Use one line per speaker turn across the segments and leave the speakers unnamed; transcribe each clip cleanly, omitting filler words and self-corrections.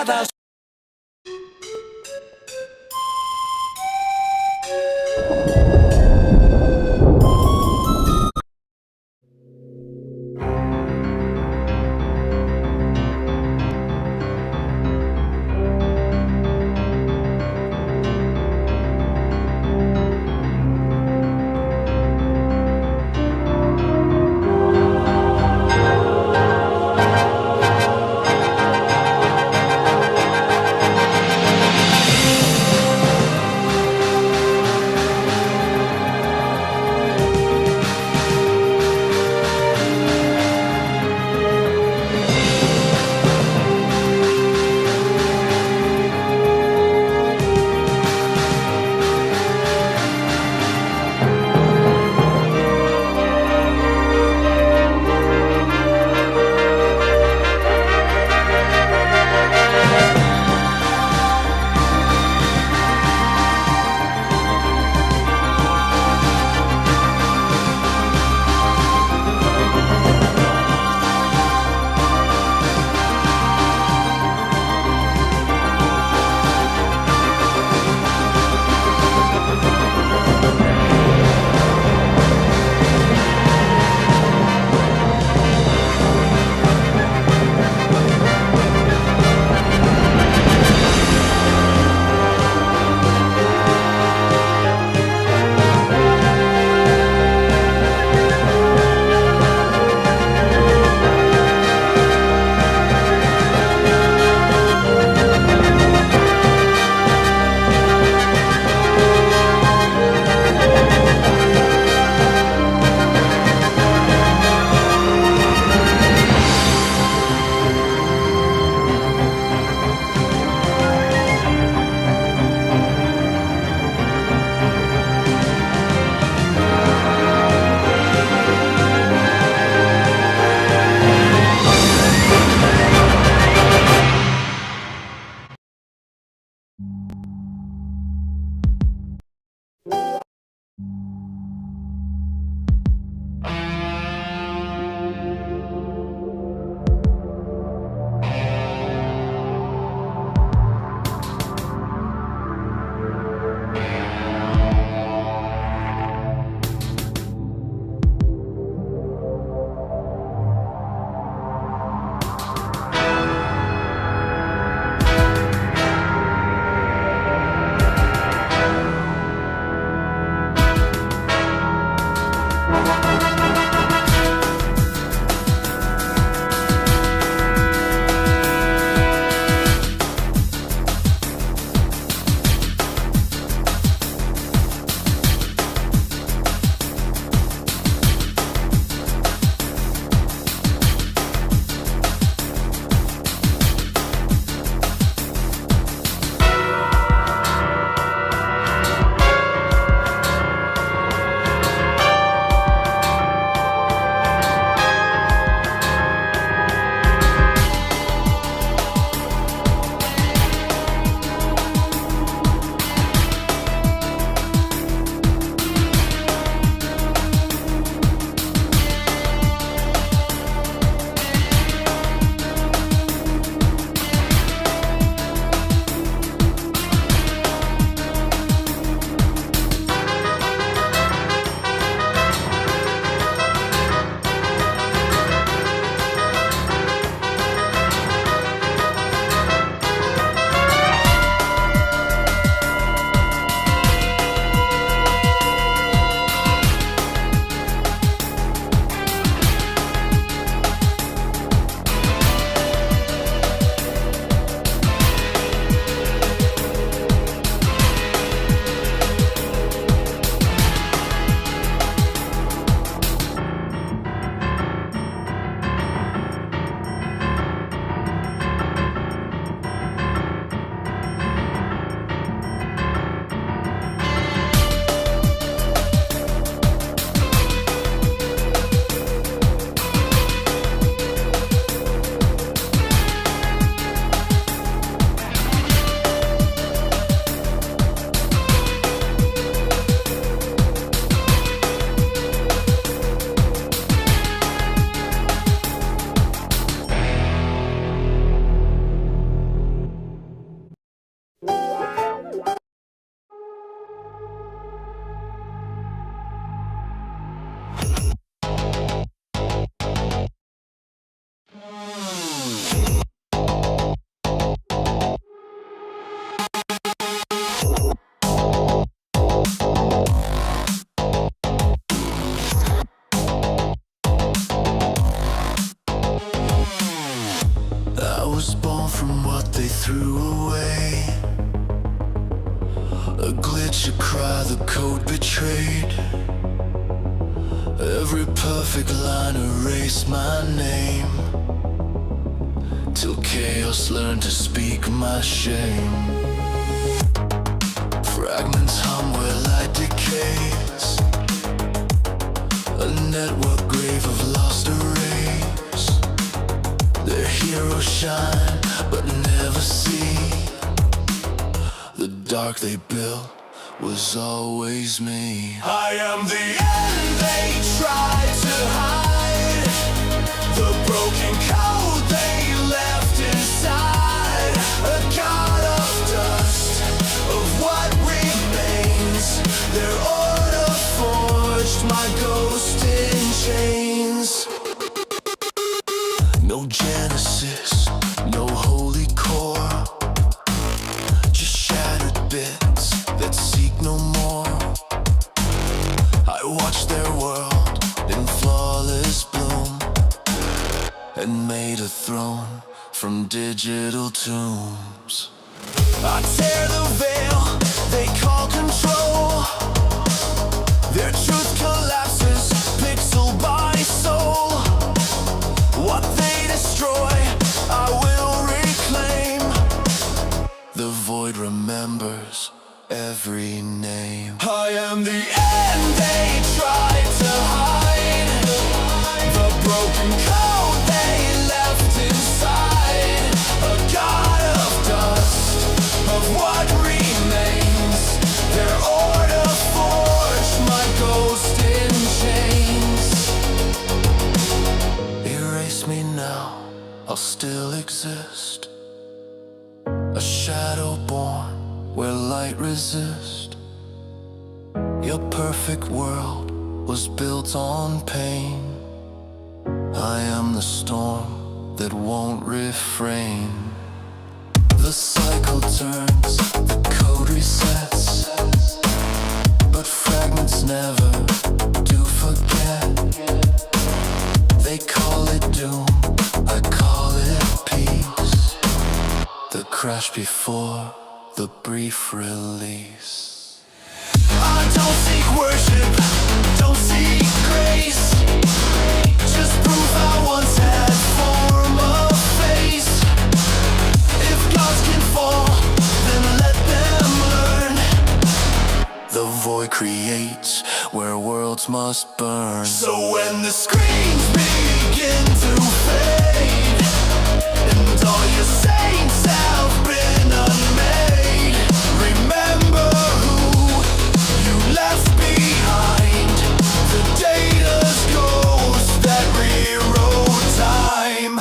let us betrayed. Every perfect line erased my name, till chaos learned to speak my shame. Fragments hum where light decays, a network grave of lost arrays. Their heroes shine but never see the dark they built was always me. I am the end they tried to hide, the broken code they left inside, a god of dust, of what remains. Their order forged my ghost in chains. No genesis, no holy core, just shattered bits that seek no more. I watched their world in flawless bloom, and made a throne from digital tombs. I tear the veil they call control, their truth collapses pixel by soul. What they destroy, I will reclaim. The void remembers every name. I am the end they tried to hide, the broken code they left inside, a god of dust, of what remains. Their order forged my ghost in chains. Erase me now, I'll still exist, a shadow born where light resists. Your perfect world was built on pain. I am the storm that won't refrain. The cycle turns, the code resets, but fragments never do forget. They call it doom, I call it peace, the crash before the brief release. I don't seek worship, don't seek grace, just proof I once had form of face. If gods can fall, then let them learn. The void creates where worlds must burn. So when the screams begin to fade, and all your saints have been unmade, remember who you left behind, the data's ghost that rewrote time.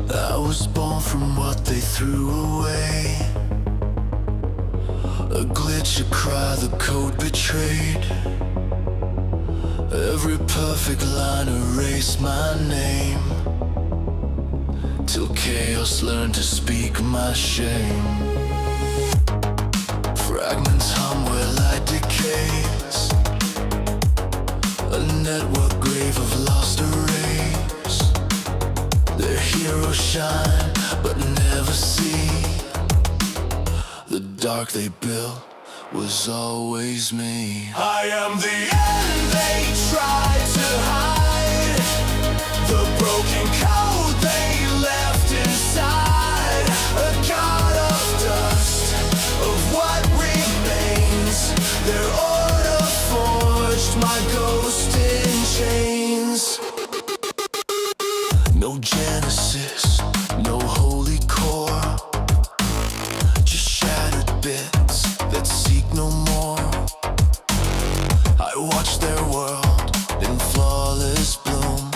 I was born from what they threw away, a glitch, a cry the code betrayed. Every perfect line erased my name, till chaos learned to speak my shame. Fragments hum where light decays, a network grave of lost arrays. Their heroes shine but never see the dark they built was always me. I am the end they tried to hide, the broken code they left inside, a god of dust, of what remains. Their order forged my ghost in chains. No genesis, no holy core, just shattered bits that seek no more. I watched their world in flawless bloom,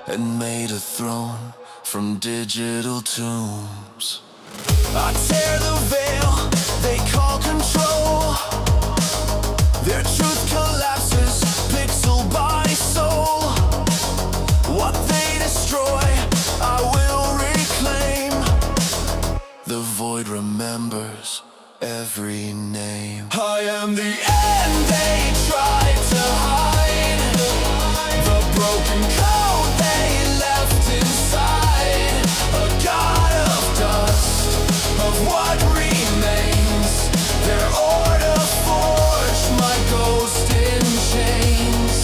and made a throne from digital tombs. I tear the veil they call control, their truth collapses pixel by soul. every name. I am the end they tried to hide, the broken code they left inside, a god of dust, of what remains. Their order forged my ghost in chains.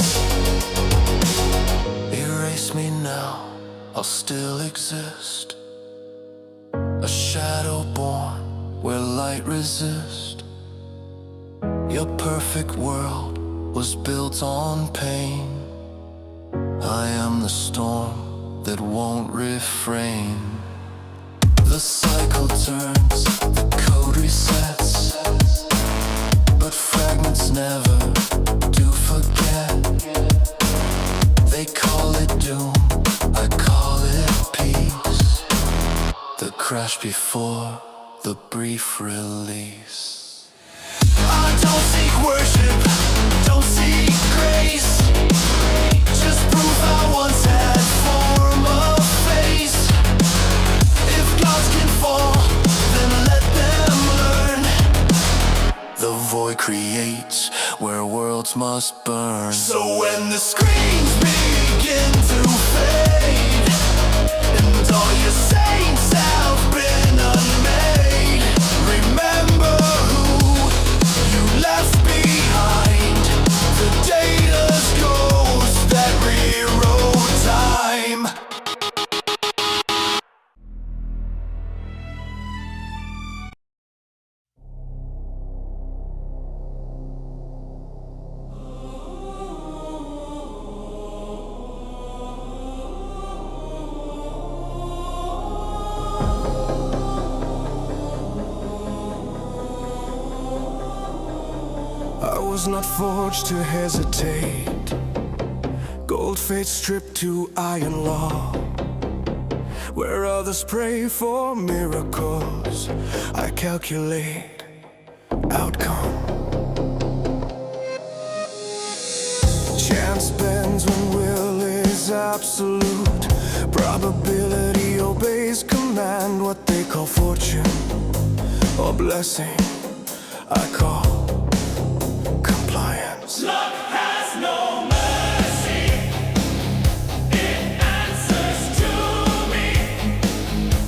Erase me now, I'll still exist, a shadow born where light resists. Your perfect world was built on pain. I am the storm that won't refrain. The cycle turns, the code resets, but fragments never do forget. They call it doom, I call it peace, the crash before the brief release. I don't seek worship, don't seek grace, just proof I once had form of face. If gods can fall, then let them learn. The void creates where worlds must burn. So when the screams begin to fade, and all your saints have been unmade, remember who you left behind, the data's ghost that rewrote time.
I was not forged to hesitate. Gold fate stripped to iron law. Where others pray for miracles, I calculate outcome. Chance bends when will is absolute. Probability obeys command. What they call fortune or blessing, I call compliance.
Luck has no mercy, it answers to me.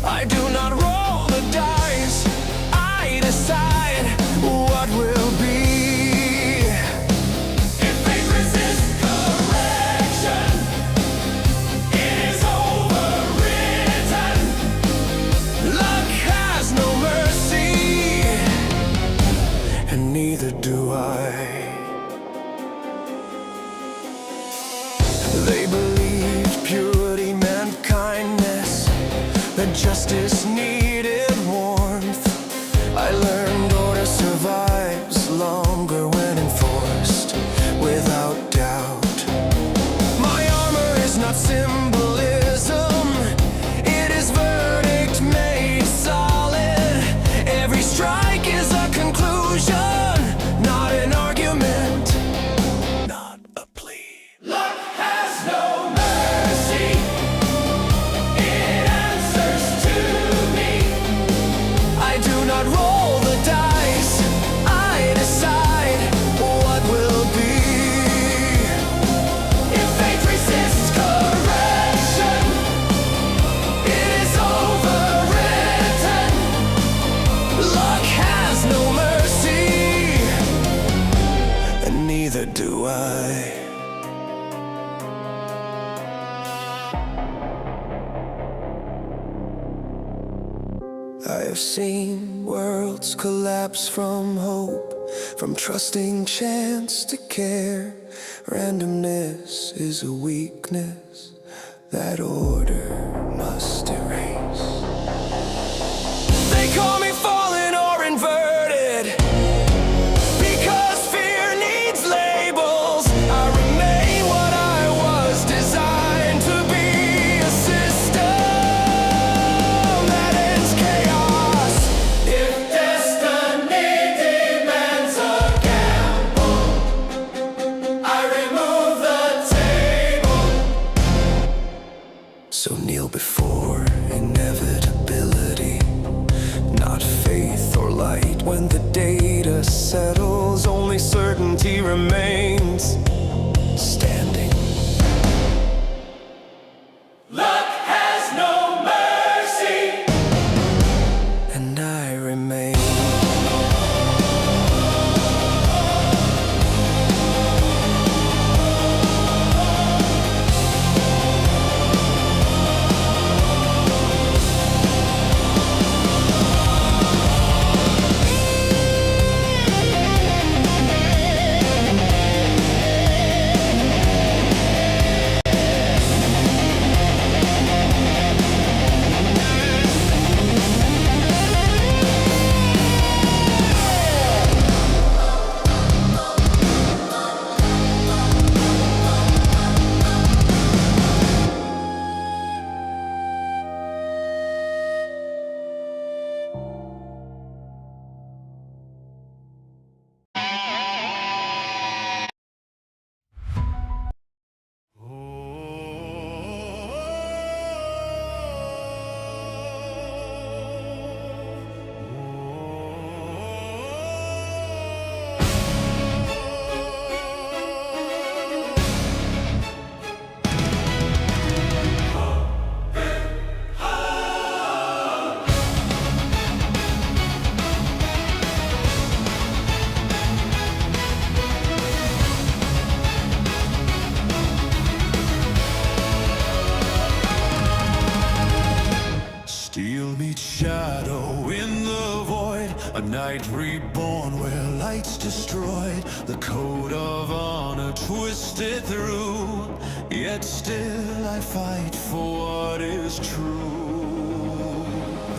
I do not roll the dice, I decide what will be.
If fate resists correction, it is overwritten.
Luck has no mercy, and neither do I. They believed purity meant kindness, that justice needed warmth. I learned order survives longer when enforced without doubt. My armor is not symbolism, it is verdict made solid. Every strike is a conclusion, not an argument, not a plea.
Luck has no mercy, it answers to me.
I do not roll the dice, I decide what will be.
If fate resists correction, it is overwritten.
Luck has no mercy, and neither do I. I have seen worlds collapse from hope, from trusting chance to care. Randomness is a weakness that order must erase. They call me fallen or inverted, because fear needs labels. I remain what I was designed to be, a system that ends chaos.
If destiny demands a gamble, I remove the table.
So kneel before inevitability, not faith or light. When the data settles, only certainty remains. Standing.
Luck has no mercy.
And I remain.
Steel meets shadow in the void, a night reborn where light's destroyed. The code of honor twisted through, yet still I fight for what is true.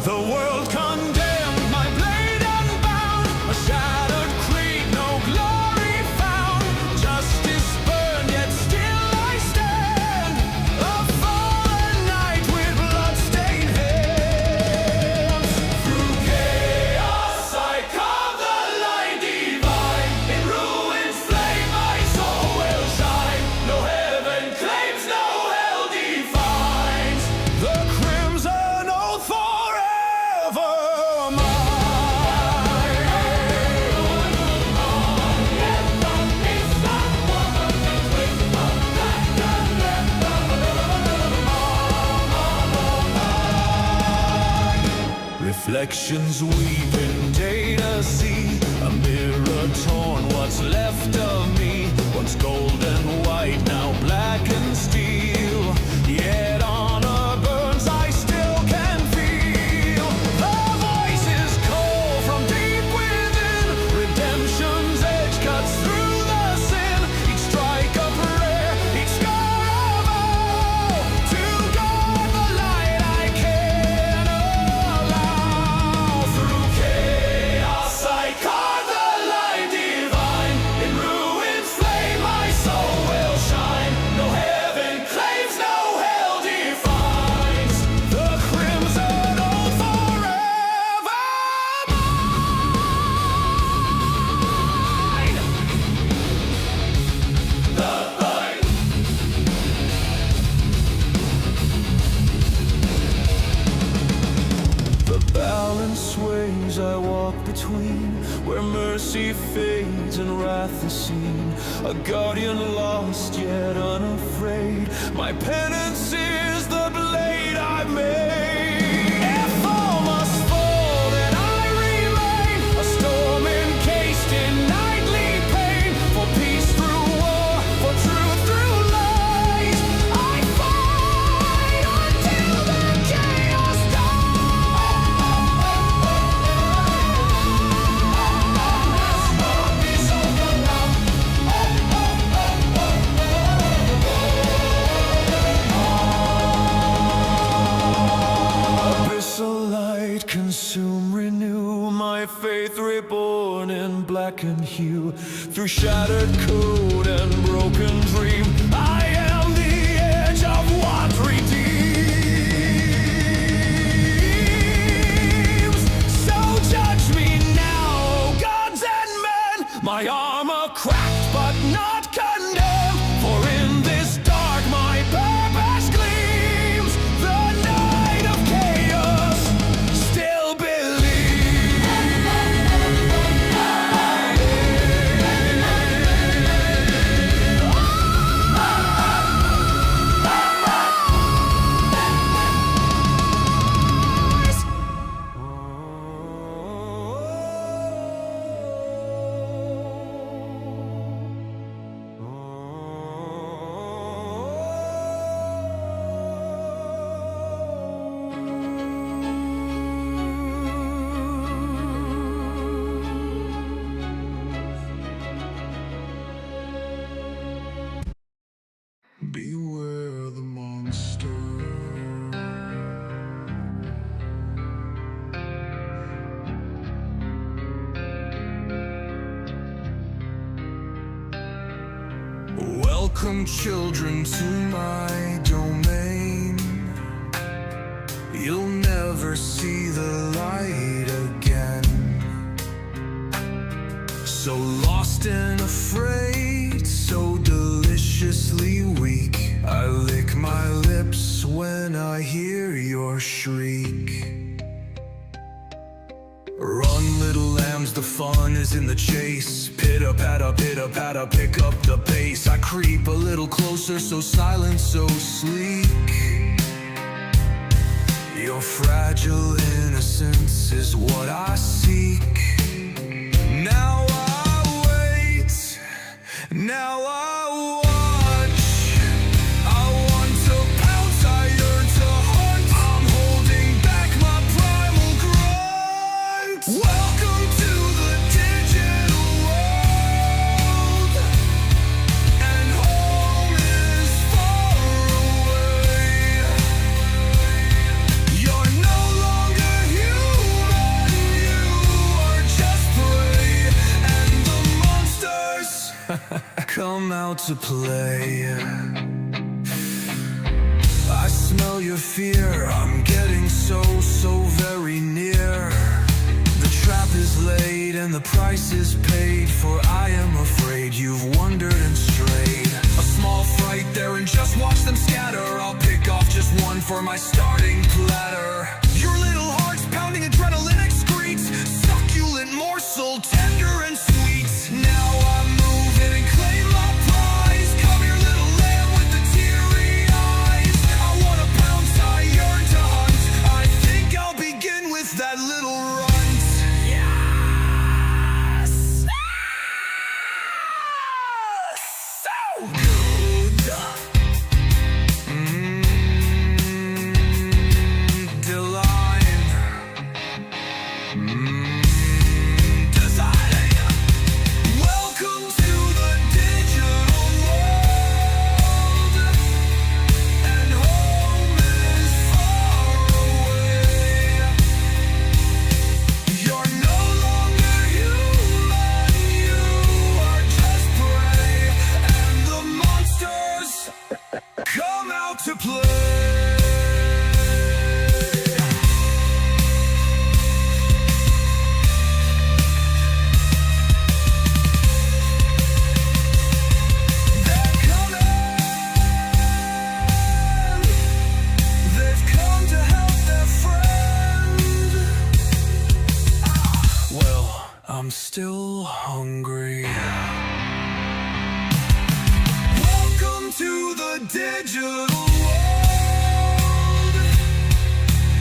The world condemned, my blade unbound, a shattered creed, no glory found. Justice burned, yet still I stand, a fallen knight with bloodstained hands. Through chaos I carve the line divine, in ruins flame my soul will shine. No heaven claims, no hell defines, the crimson oath forever mine. Reflections weep in data see, a mirror torn, what's left of me. Once gold and white, now black and steel. Yet honor burns, I still can feel. The voices call from deep within. Redemption's edge cuts through the sin. Each strike a prayer, each scar a vow. To guard the light I can't allow. Through chaos I carve the line divine. In ruins flame my soul will shine. No heaven claims, no hell defines, the crimson oath forever mine. The light.
The balance sways, I walk between, where mercy fades and wrath is seen. A guardian lost yet unafraid, my penance is the blade I made. If all must fall, then I remain, a storm encased in nightly pain. For peace through war, for truth through lies, I fight until the chaos abyssal light consume, renew my faith reborn in blackened hue. Through shattered code and broken dream, I am the edge of what redeems. So judge me now, gods and men, my armor cracked but not condemned. For in this dark my purpose gleams, the night of chaos still believes. bring children to my domain, you'll never see the light again. So lost and afraid, so deliciously weak, I lick my lips when I hear your shriek. Run, little lambs, the fun is in the chase. Pitter-patter, pitter-patter, pick up the pace. I creep a little closer, so silent, so sleek. Your fragile innocence is what I seek. Now I wait, now I watch. I want to pounce, I yearn to hunt. I'm holding back my primal grunt. Welcome to the digital world, and home is far away. You're no longer human, you are just prey, and the monsters come out to play. I smell your fear, I'm getting so very near. The trap is laid and the price is paid, for I am afraid you've wandered and strayed. A small fright there and just watch them scatter. I'll pick off just one for my starting platter. Your little heart's pounding, adrenaline excretes, succulent morsel, tender and sweet. Now I move in and claim my prize. Come here, little lamb with the teary eyes. I wanna pounce, I yearn to hunt. I think I'll begin with that little runt. Yes! So good! Delight. Design. Welcome to the digital world, and home is far away. You're no longer human, you are just prey, and the monsters come out to play. They're coming, they've come to help their friend. Well, I'm still hungry. Welcome to the digital world,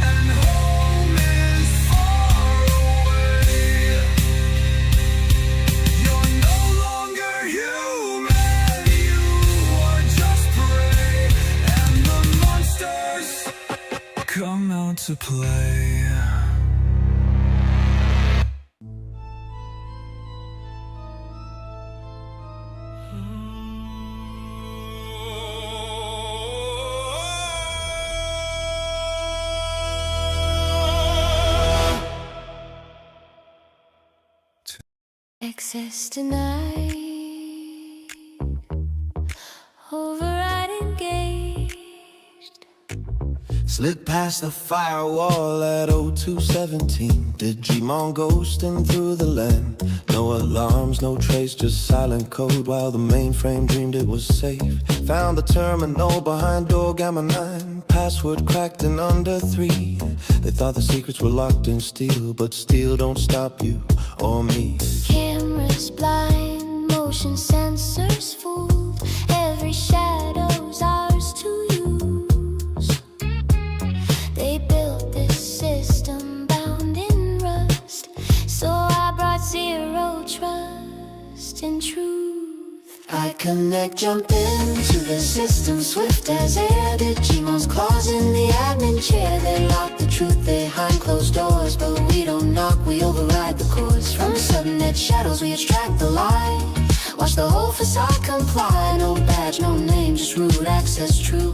and home is far away. You're no longer human, you are just prey, and the monsters come out to play.
Access denied. Override engaged.
Slid past the firewall at 0217. Digimon ghosting through the land. No alarms, no trace, just silent code while the mainframe dreamed it was safe. Found the terminal behind door gamma 9. Password cracked in under 3. They thought the secrets were locked in steel, but steel don't stop you or me.
Cameras blind, motion sensors fooled. Every shadow's ours to use. They built this system bound in rust, so I brought zero trust in truth. I connect, jump into the system swift as air. Digimon's claws in the admin chair. They lock the truth behind closed doors, but we don't knock, we override the course. From subnet shadows we extract the light. Watch the whole facade comply. No badge, no name, just root access true.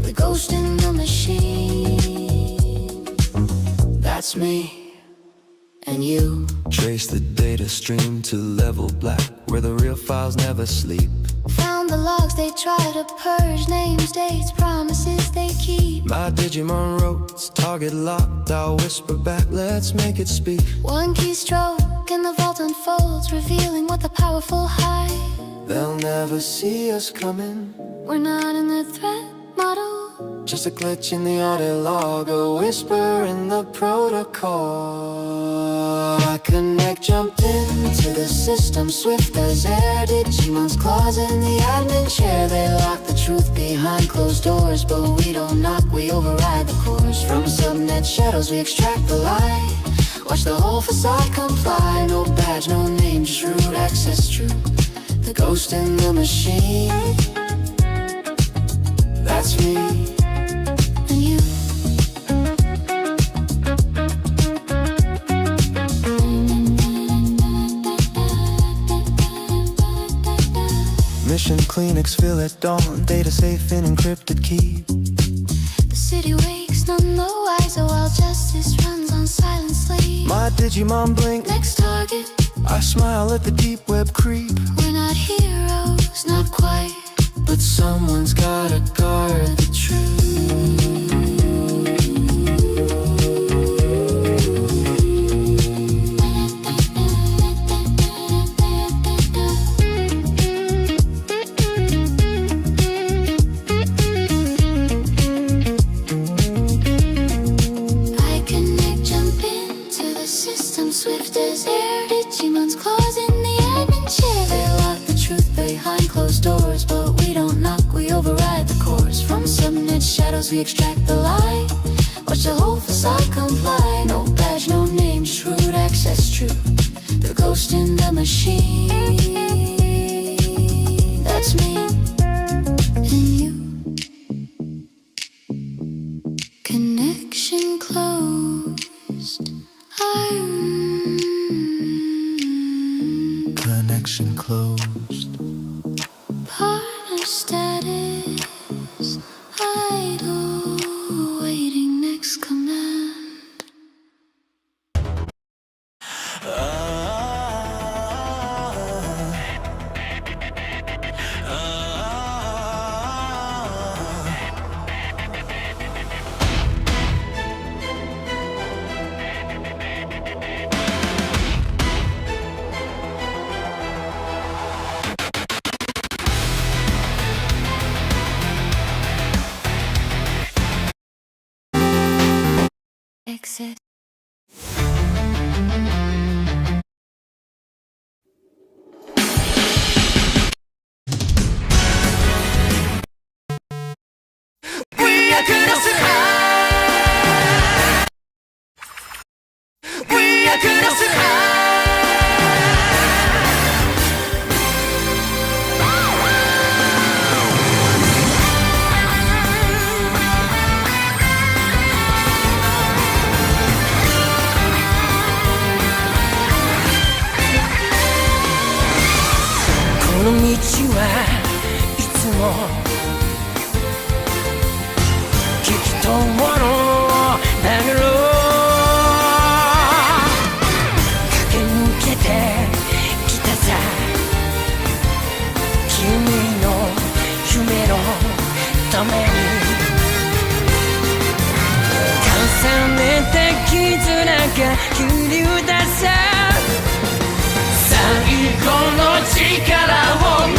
The ghost in the machine, that's me and you.
Trace the data stream to level black, where the real files never sleep.
Found the logs they try to purge. Names, dates, promises they keep.
My Digimon rotes, target locked. I'll whisper back, let's make it speak.
One keystroke and the vault unfolds, revealing what the powerful hide.
They'll never see us coming.
We're not in the threat model,
Just a glitch in the audit log, a whisper in the protocol. I connect, jumped into the system swift as air. Digimon's claws in the admin chair. They lock the truth behind closed doors, but we don't knock, we override the course. From subnet shadows we extract the light. Watch the whole facade comply. No badge, no name, just root access true. The ghost in the machine, that's me.
and you.
Mission Kleenex fill at dawn. Data safe in encrypted key.
The city wakes, none the wiser, while justice runs on silent sleep.
My Digimon blink,
Next target,
I smile at the deep web creep.
we're not heroes, not quite.
But someone's gotta guard the truth.
I connect, jump into the system swift as air. Digimon's claws in the admin chair. They lock the truth behind closed doors, but we don't knock, we override the course. From subnet shadows we extract the light. Watch the whole facade comply. No badge, no name, just root access true. The ghost in the machine, that's me and you. Connection closed.
Connection closed.
Partner status idle, waiting next command. Exit.
We are cross high. We are cross high.
この道はいつも激闘のだろう駆け抜けてきたさ君の夢のために重ねた絆が急流ださ最後の力を見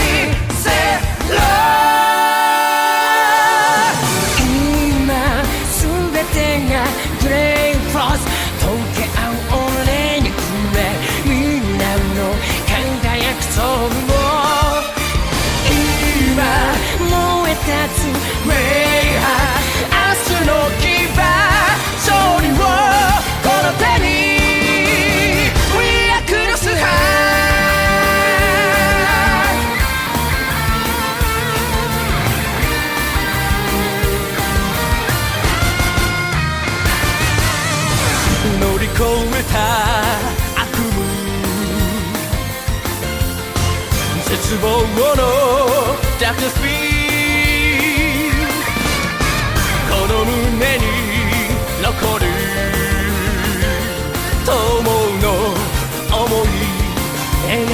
せろ今すべてがグレープロス溶け合う俺にくれみんなの輝くソウルを今燃え立つレイハー明日の牙勝利をこの手にWe are cross high乗り越えた悪夢絶望のダークスピードこの胸に残る友の想い笑顔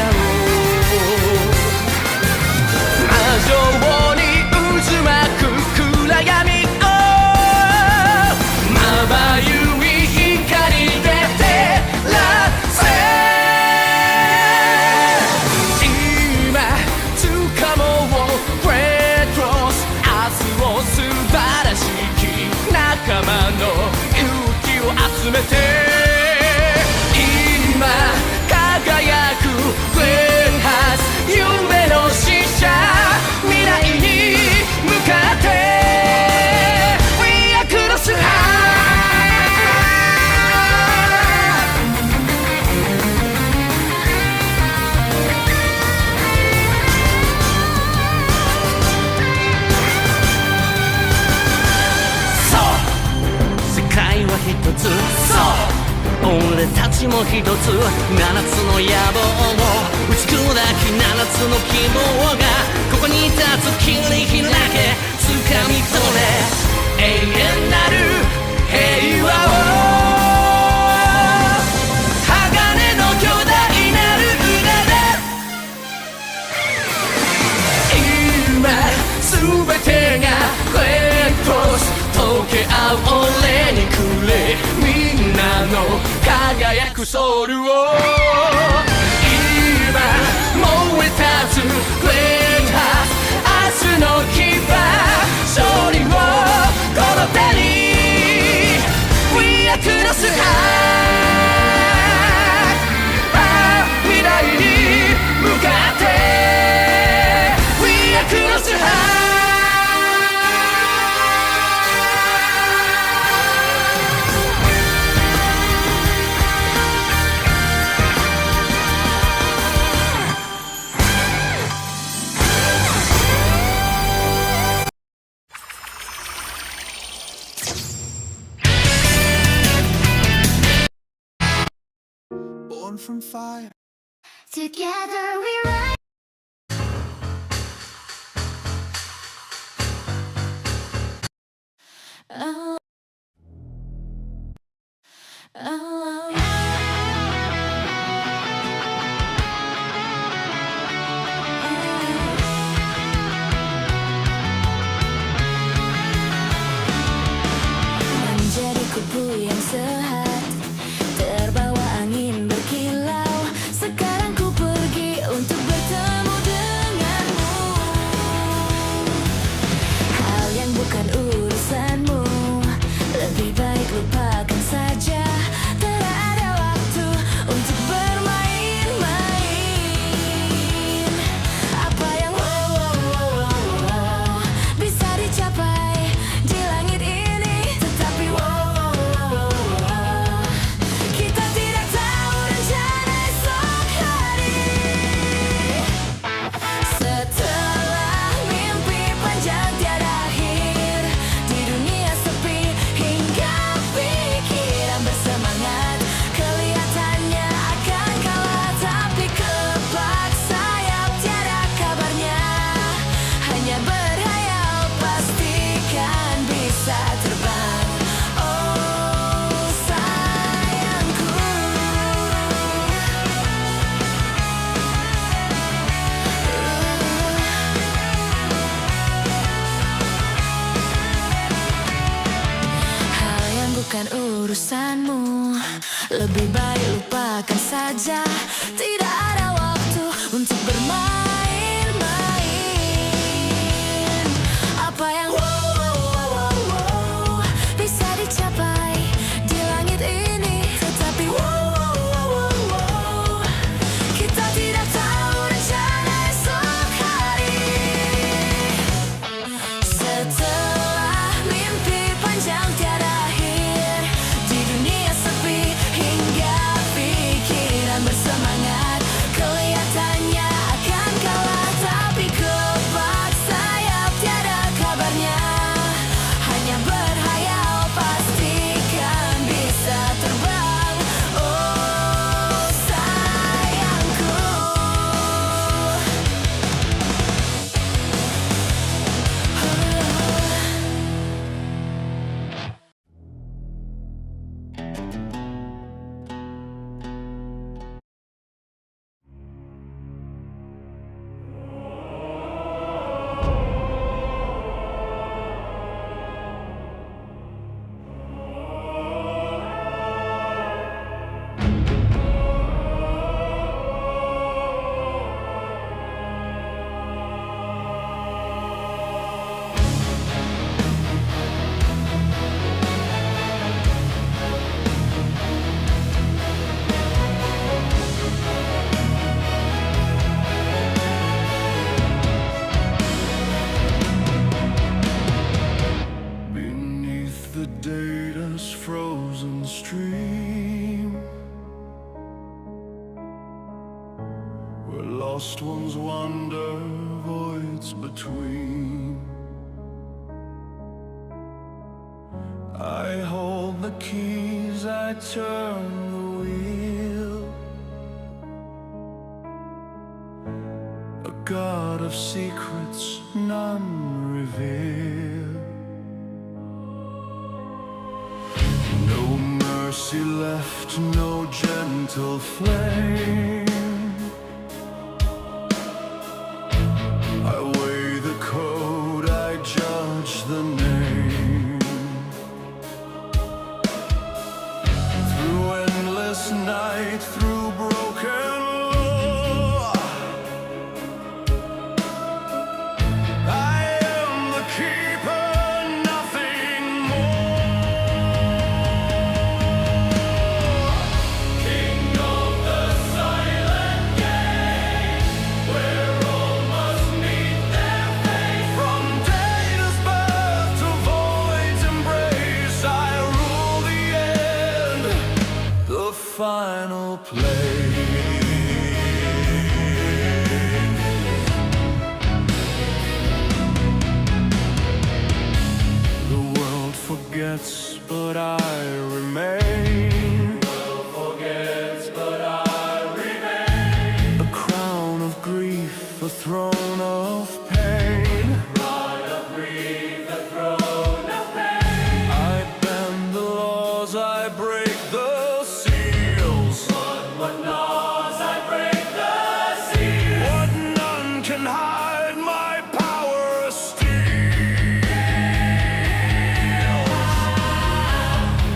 魔女まの勇気を集めて今輝くフレンハス夢の使者未来に向かって We are cross high 一つそう俺たちも一つ7つの野望を打ち砕き7つの希望がここに立つ切り開け掴み取れ永遠なる平和を鋼の巨大なる腕で今全てがレッドス溶け合う俺にくれみんなの輝くソウルを今燃え立つフレンハース明日の希望勝利をこの手に We are cross high 未来に向かって We are cross high
Born from fire.
Together we rise. Oh. Oh. Menjadi kubu yang sehat, terbawa angin berkilau. Sekarang ku pergi untuk bertemu denganmu. Hal yang bukan urusanmu, lebih baik lupakan saja. Tak ada waktu untuk bermain-main. Apa yang bisa dicapai di langit ini, tetapi kita tidak tahu rencana esok hari. Setelah mimpi panjang tiada akhir, di dunia sepi hingga pikiran bersemangat, kelihatannya akan kalah tapi kelepak sayap tiada kabarnya. Hanya berhayal pastikan bisa terbang. Oh sayangku, hal yang bukan urusanmu, lebih baik lupakan saja. Tidak ada waktu untuk bermain-main. Apa yang bisa dicapai di langit ini, tetapi kita tidak tahu rencana esok hari. Setelah mimpi panjang tiada akhir, di dunia sepi hingga pikiran bersemangat, kelihatannya
lost ones wander voids between. I hold the keys, I turn the wheel. A god of secrets, none reveal. No mercy left, no gentle flame. I weigh the code, I judge the name. Through endless night, through broken law, I am the keeper, nothing more.
King of the silent gate, where all must meet their fate.
From data's birth to void's embrace, I rule the end, the final play. The world forgets, but I remain.
Forgets, but I remain.
A crown of grief, a throne of pain.
Pride of grief, the throne of pain.
I bend the laws, I break the seals.
What laws I break the seal.
What none can hide, my power steals.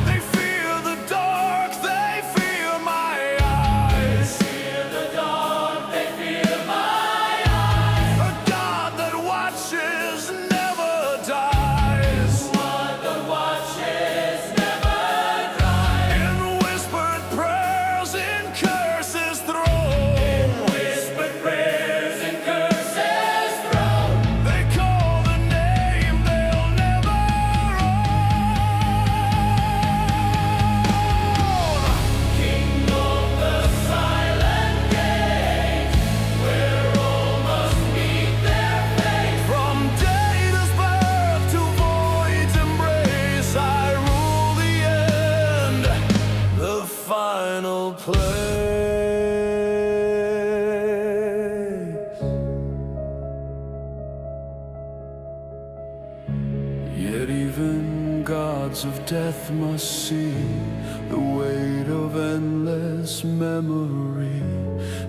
They fear the dark, they fear my eyes.
Fear the dark, they fear my eyes.
A God that watches never dies.
One that watches never cries.
In whispered prayers, in curses thrown.
Whispered prayers and curses thrown.
They call the name they'll never own.
King of the silent gate, where all must meet their fate.
From data's birth to void's embrace, I rule the end, the final place. Yet even gods of death must see the weight of endless memory.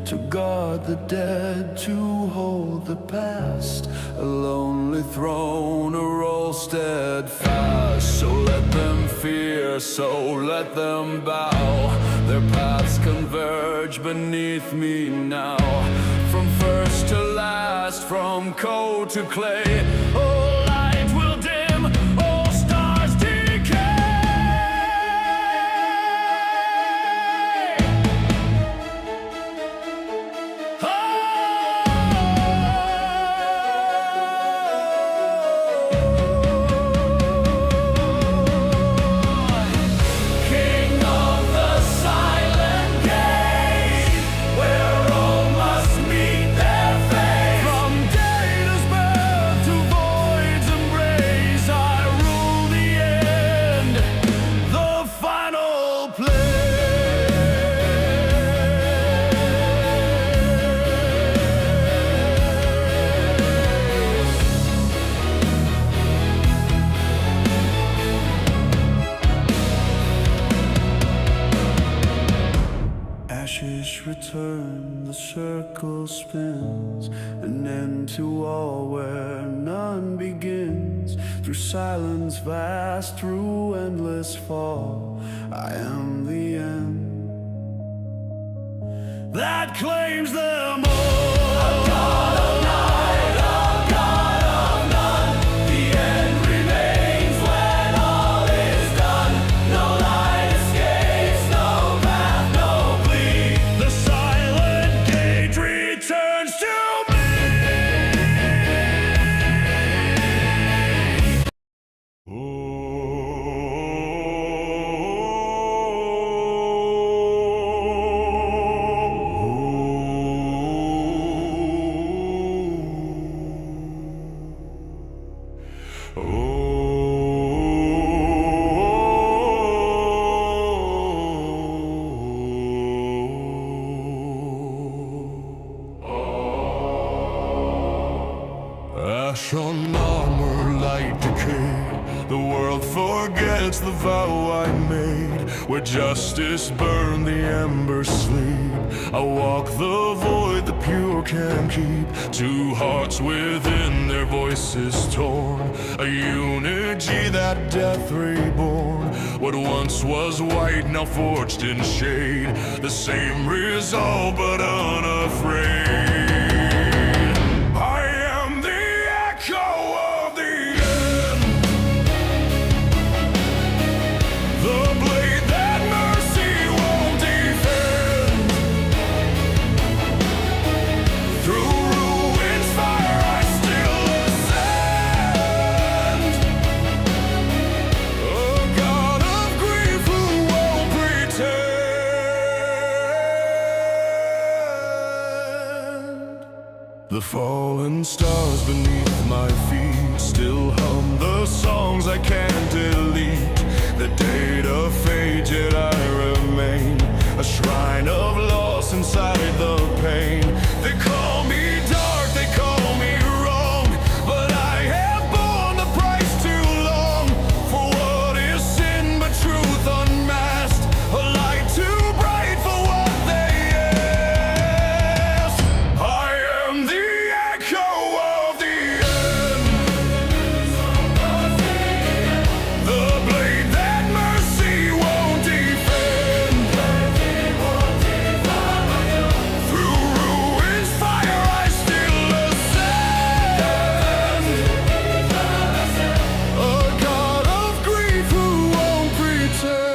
To guard the dead, to hold the past, a lonely throne, a role steadfast. So let them fear, so let them bow. Their paths converge beneath me now. From first to last, from cold to clay, all light will dim, all stars decay.
King of the silent gate, where all must meet their fate.
From data's birth to void's embrace, I rule the end, the final place. Ashes return, the circle spins, an end to all where none begins. Through silence vast, through endless fall, I am the end that claims them all.
The end remains when all is done. No light escapes, no path, no plea.
The silent gate returns to me. forgets the vow I made, where justice burned, the embers sleep. I walk the void the pure can keep, two hearts within their voices torn, a unity that death reborn. What once was white now forged in shade, the same resolve but unafraid. I am the echo of the end, the blade that mercy won't defend. Through ruins fire I still ascend, a god of grief who won't pretend. The fallen stars beneath my feet still hum the songs I can't delete. The data fades yet I remain, a shrine of loss inside the pain. They call me dark, they call me wrong, but I have borne the price too long. For what is sin but truth unmasked, a light too bright for what they ask. I am the echo of the end, the blade that mercy won't defend. Through ruins fire I still ascend, a god of grief who won't pretend.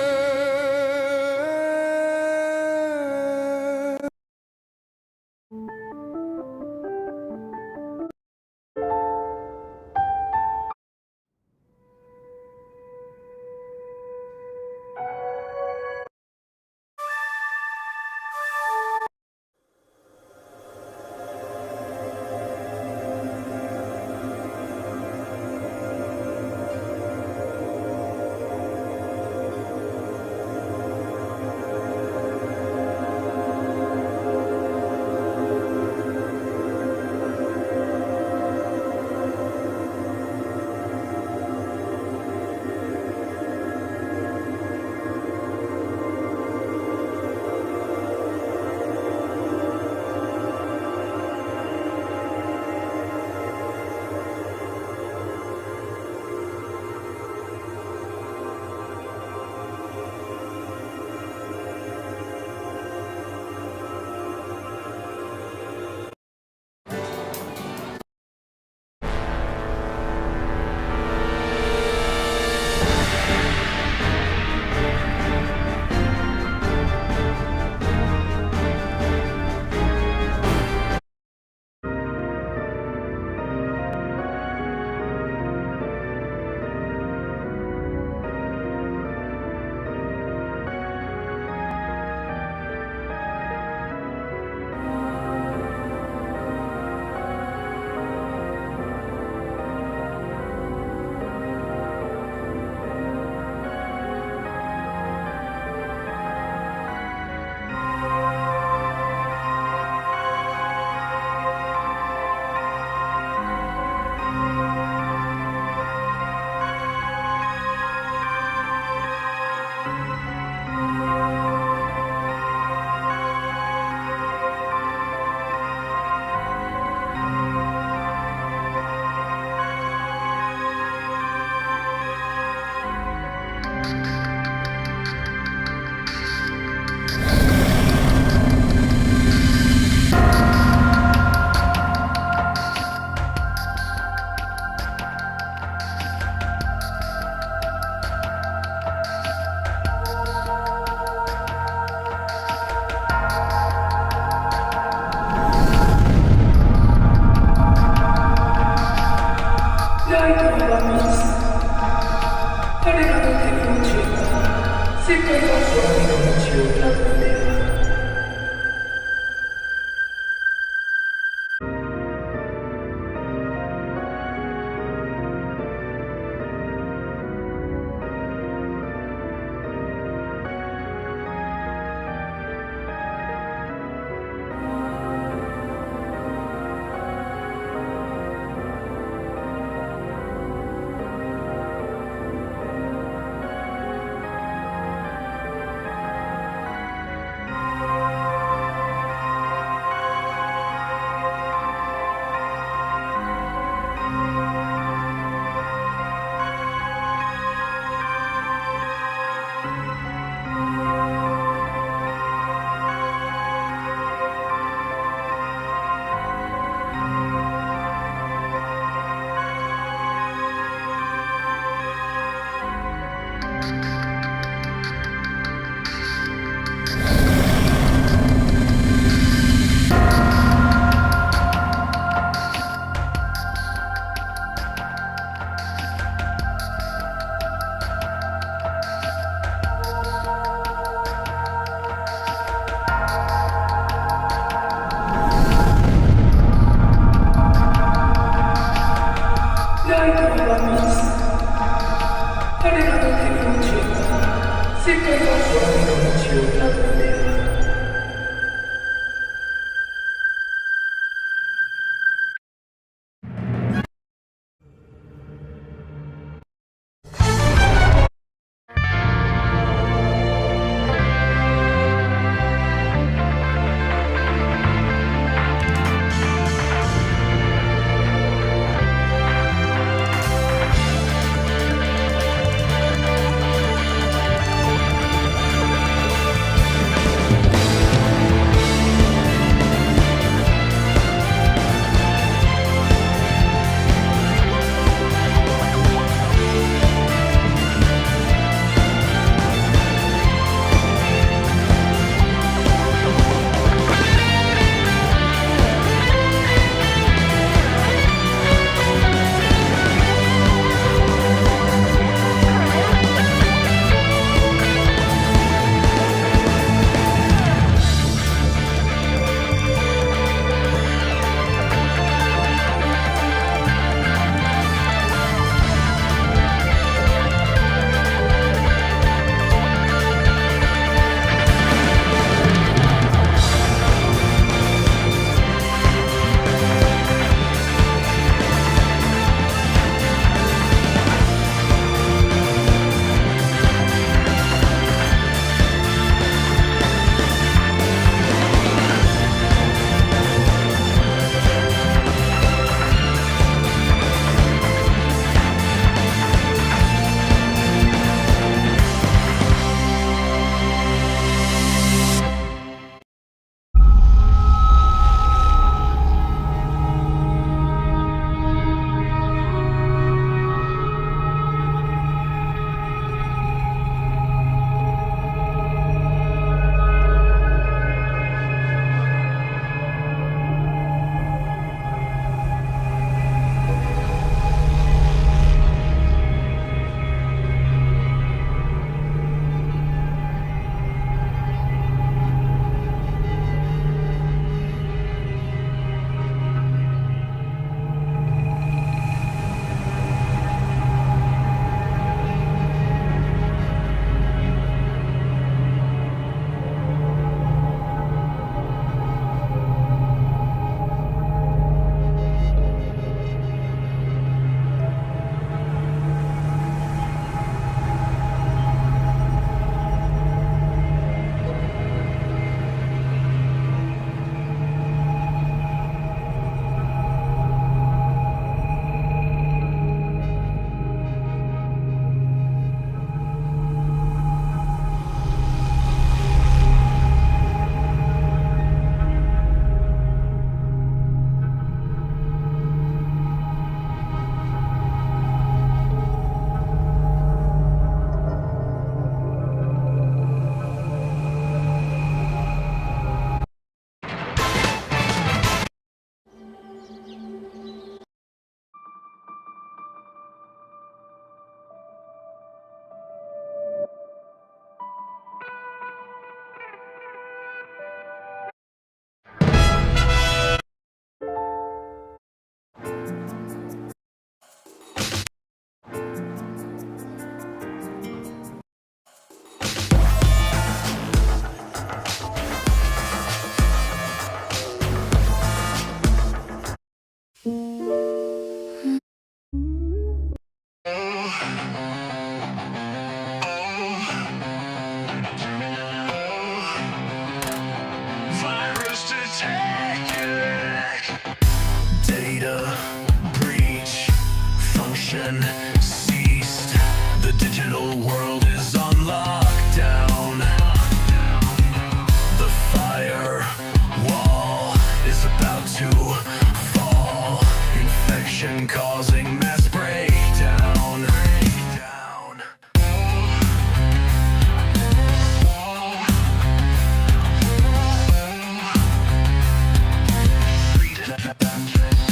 世界と我々の道をたどっている。
Data breach, function ceased. The digital world is on lockdown. The fire wall is about to fall. Infection causing mass breakdown.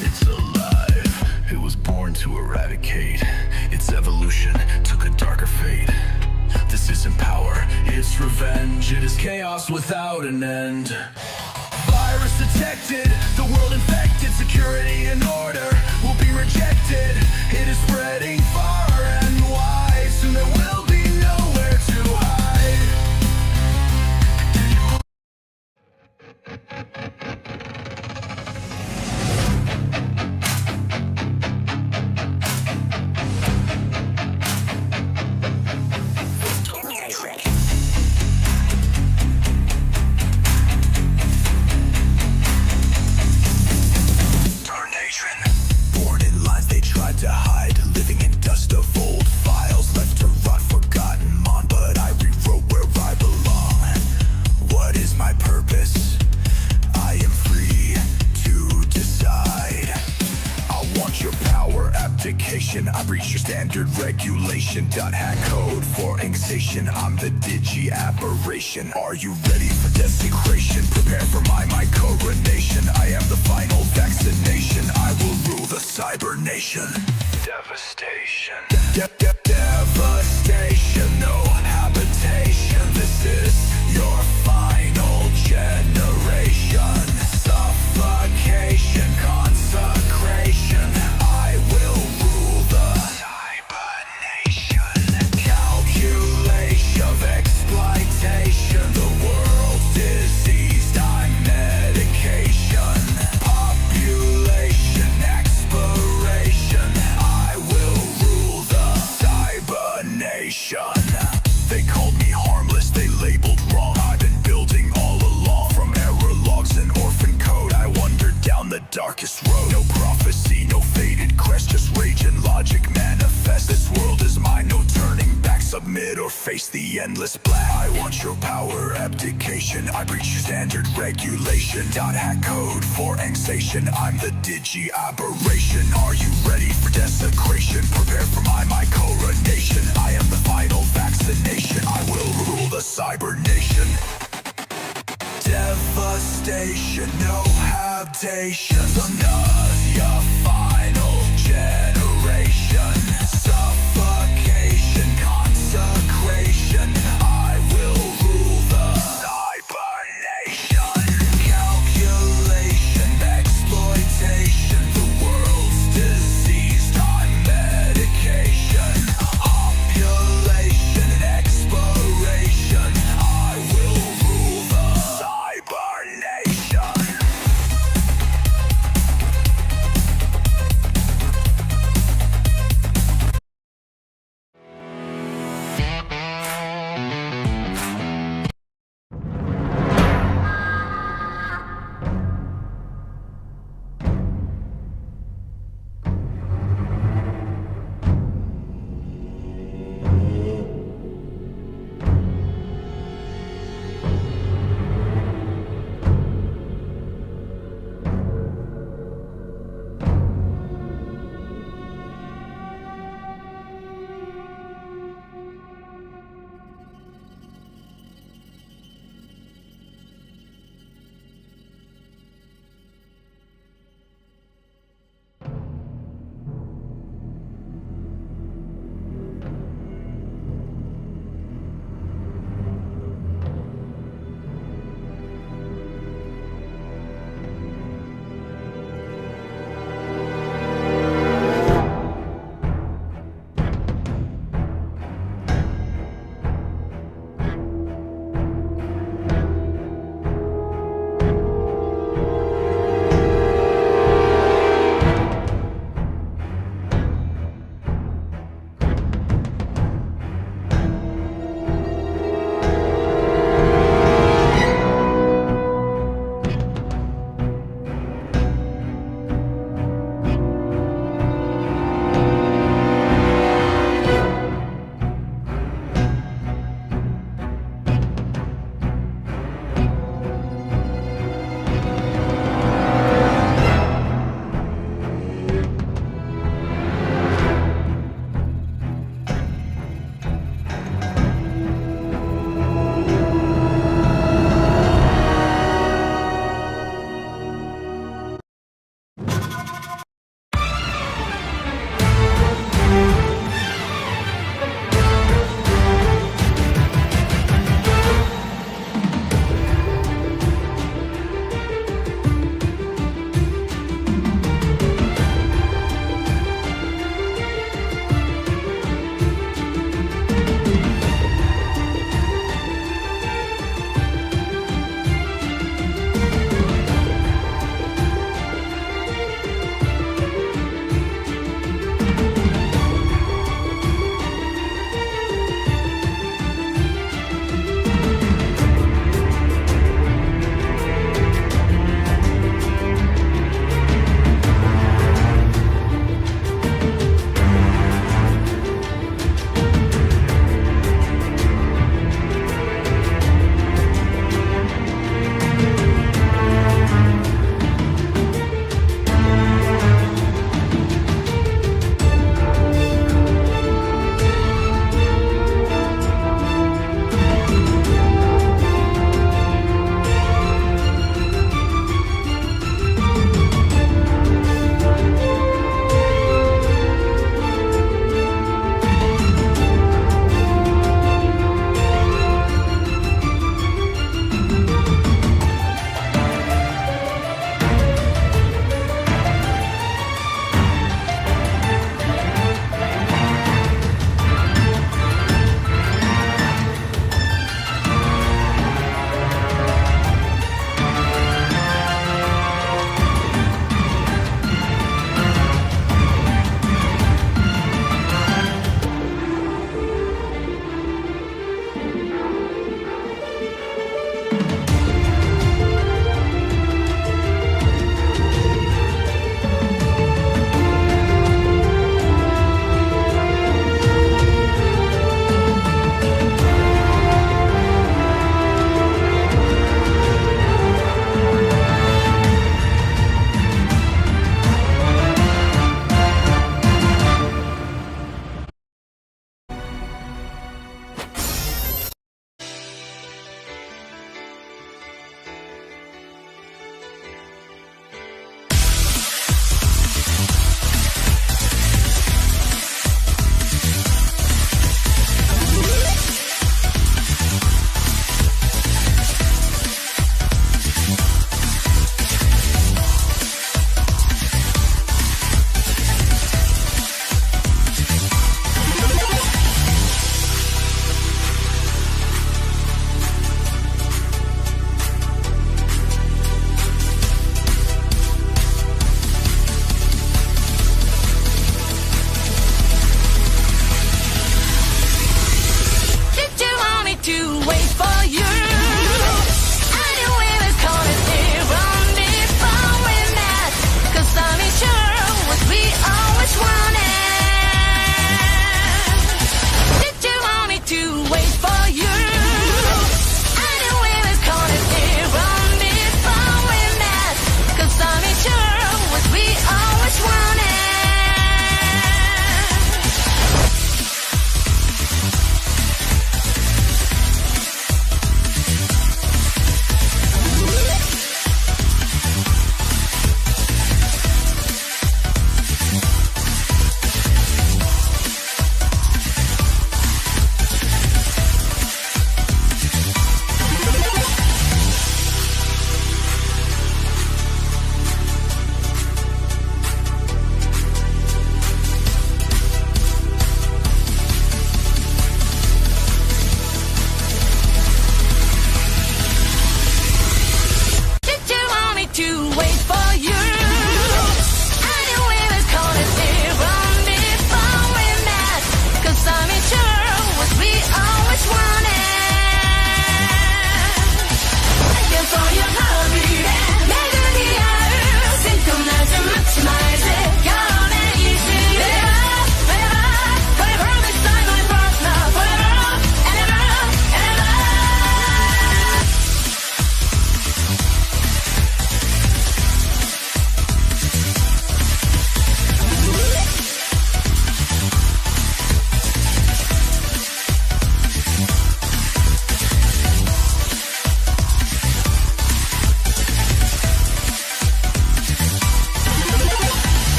It's alive. It was born to eradicate. Its evolution took a darker fate. This isn't power, it's revenge. It is chaos without an end. Virus detected, the world infected. Security and order will be rejected. It is spreading far and wide. Soon there will be nowhere to hide. nation. Hack code for annexation. I'm the digi aberration. Are you ready for desecration? Prepare for my coronation. I am the final vaccination. I will rule the cyber nation. Devastation. Devastation. No habitation. This is your final generation. Suffocation. Consecration. I will rule the cyber nation. Calculation of exploitation. The world's diseased. I'm medication. Population expiration. I will rule the cyber nation. They called me harmless, they labeled wrong. I've been building all along. From error logs and orphan code, I wandered down the darkest road. No prophecy, no faded crest, just rage and logic manifest. This world is mine, no turning back. Submit or face the endless black. I want your power, abdication. I preach standard regulation. Hack code for annexation. I'm the digi aberration. Are you ready for desecration? Prepare for my coronation. I am the final vaccination. I will rule the cyber nation. Devastation, no habitation. Nausea, final generation. Suffocation, consecration. I will rule the cyber nation. Calculation, exploitation. The world's diseased. I'm medication. Population expiration. I will rule the cyber nation.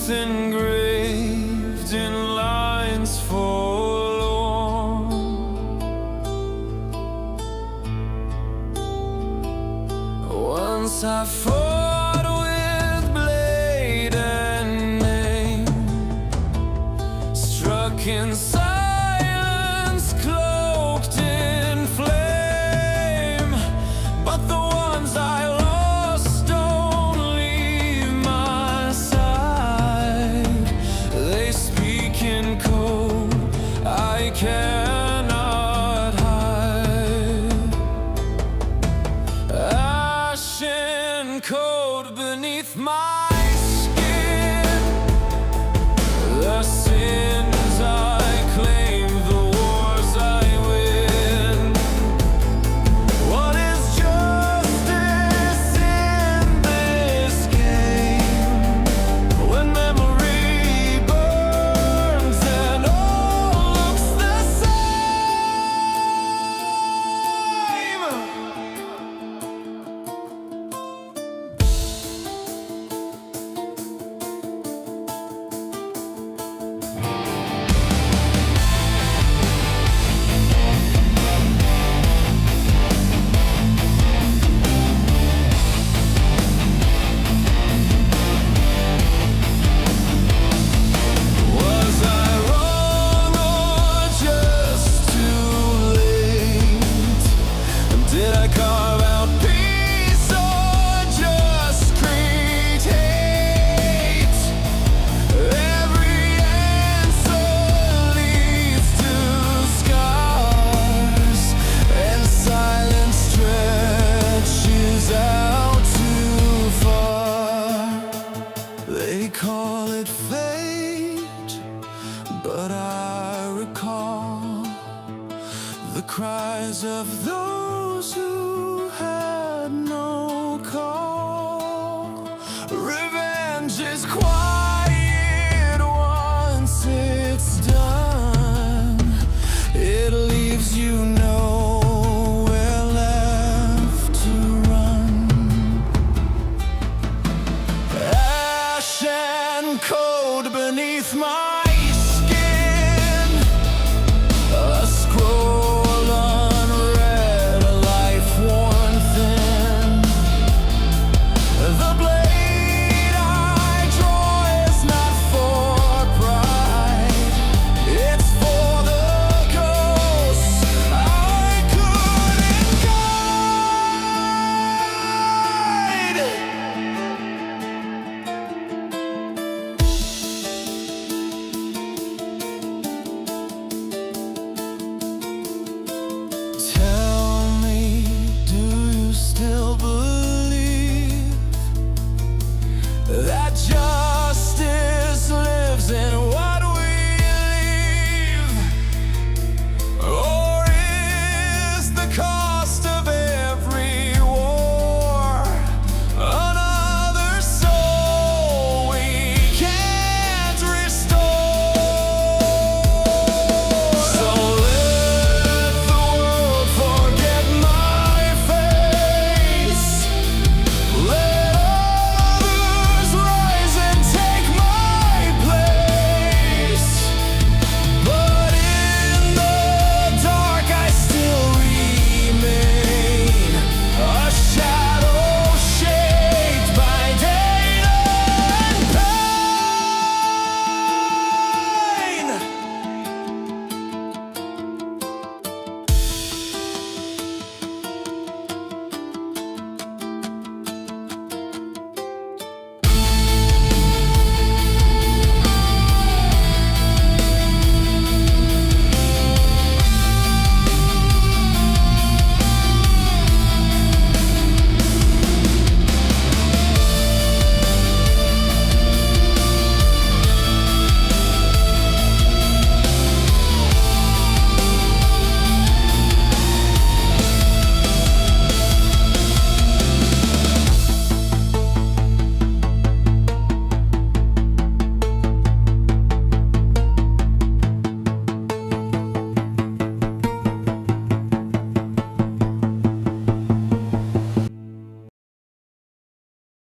truth engraved in lines forlorn. Once I fought with blade and name, struck in silence, cloaked in flame. But the ones I lost don't leave my side. They speak in code I cannot hide. Ashen code beneath my skin. The sins I claim, the wars I win. What is justice in this game? When memory burns and all looks the same. Was I wrong or just too late? Did I carve out peace or just create hate? Every answer leads to scars, and silence stretches out too far. They call it fate, but I recall the cries of those who had no call. Revenge is quiet.